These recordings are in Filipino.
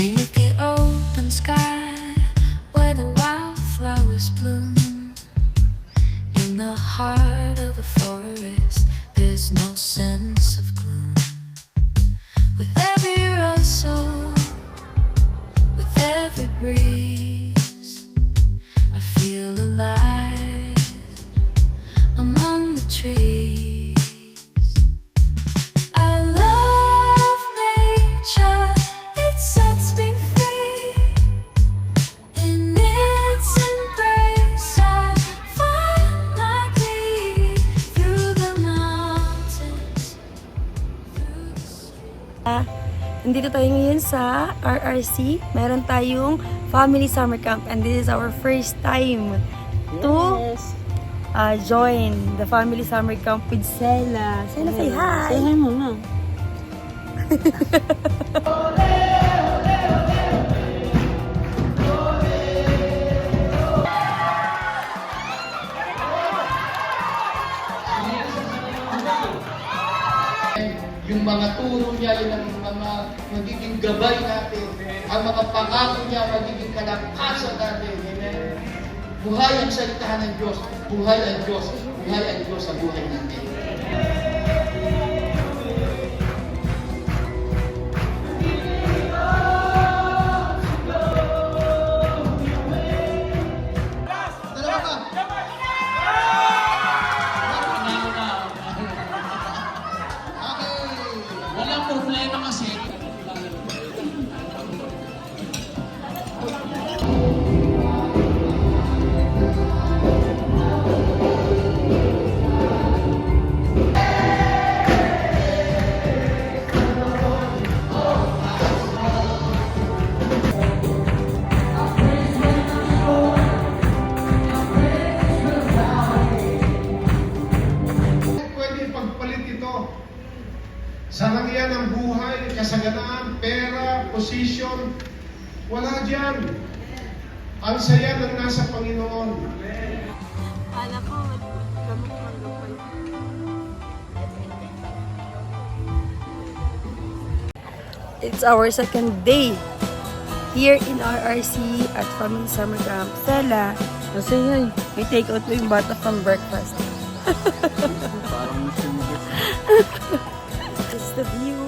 beneath the open sky, where the wildflowers bloom. In the heart of the forest, there's no sense of gloom. With every rustle, with every breeze, I feel alive among the trees. I love nature, it sets me free. In its embrace I find my way through the mountains, through the streets. Nandito tayo ngayon sa RRC. Meron tayong family summer camp and this is our first time to join the family summer camp with Sela. Sela, say hi! Say hi muna. Yung mga turo niya, yun ang mga magiging gabay natin. Ang mga pangako niya, magiging kalakasan natin. Amen. Buhay ang salitahan ng Diyos. Buhay ang Diyos. Buhay ang Diyos sa buhay natin. Walang problema kasi. Pwede pagpalit ito sa langyan ng buhay, kasaganaan, pera, posisyon. Wala dyan. Ang saya ng nasa Panginoon. Ala ko, kamukha pala. It's our second day here in RRC at Family Summer Camp. Sela, kasi yun, may take out mo yung bata from breakfast. Parang gusto mo gusto. It's the view.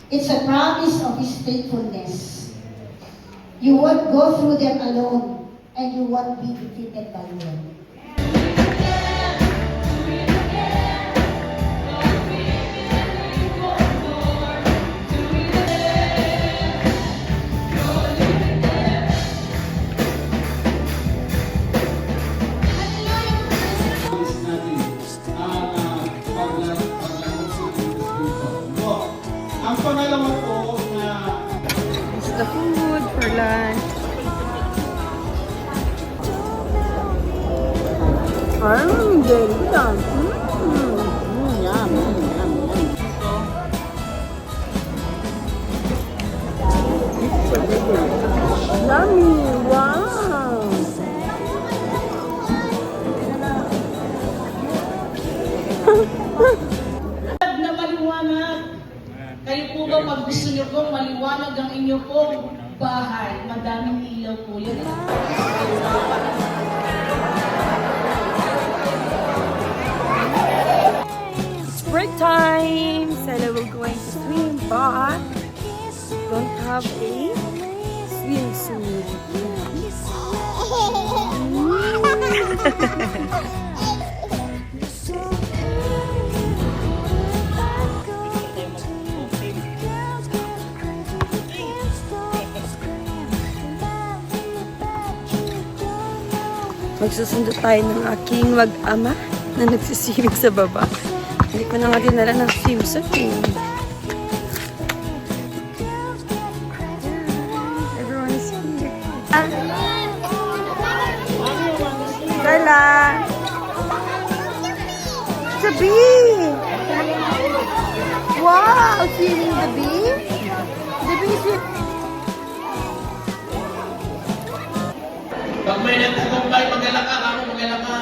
It's a promise of His faithfulness. You won't go through them alone, and you won't be defeated by them. Ang pangalawa po na It's the food for lunch. Very yum. Yum, yum. Yummy! Wow! Na maliwanag. Kayo po ba pag gusto nyo pong maliwanag ang inyo pong bahay, madaming ilaw po yun. It's break time! Sela will going to swim, but don't have a swimsuit. Magsusundo tayo ng aking mag-ama na nagsiswimming sa baba. Hindi ko na nga dinala ng swimsuit eh. Everyone is here. Carla! It's a bee! Wow! Feeling the bee? The bee is here. Pag may nagtagumpay, mag-alak ka, ako mag-alak ka.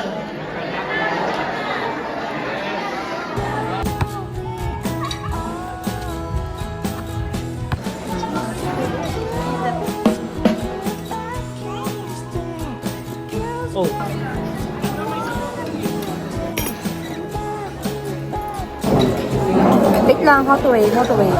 Wait lang, how to wait, how to wait.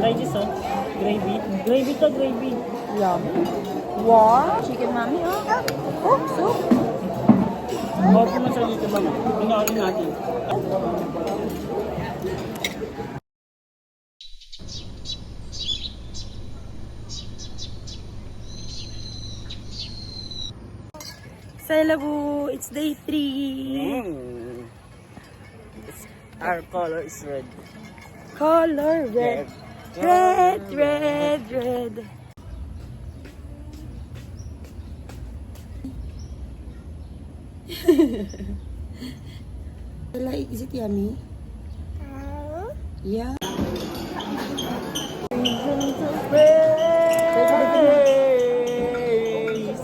Try this, oh. Gravy. Gravy to, gravy. Yummy. Wow, chicken mami. Oh, soup. Huwag mo sa dito, mama. Pinakain natin. Celebu, it's day 3. Our color is red. Color red. Red, red, red. Is it yummy? Yeah. Praise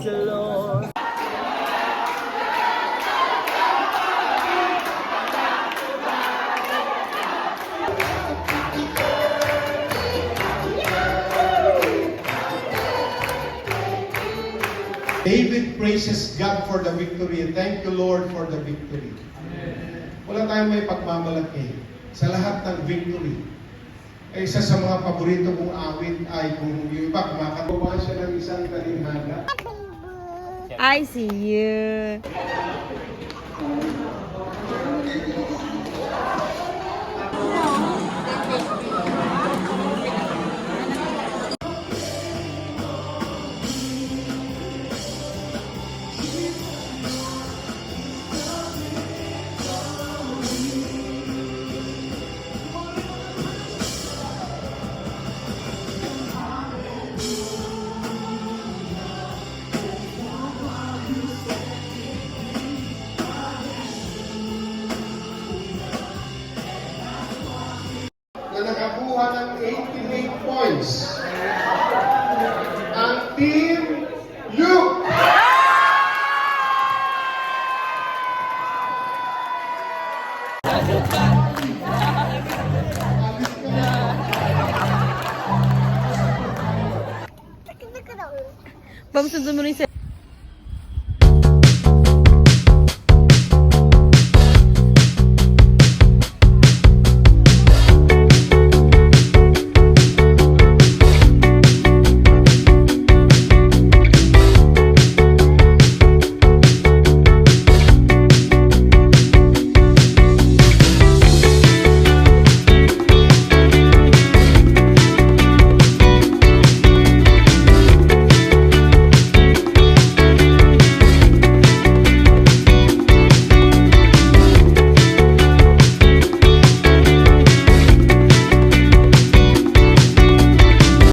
the Lord. David praises God for the victory. Thank you, Lord, for the victory. Wala tayong may pagmamalaki sa lahat ng victory. Eh, isa sa mga paborito kong awit ay kung yung iba, kumakabawa siya ng isang talinhaga. I see you. Na nakakuha ng 88 points. Ang Team Luke! Bam, sundan mo rin sa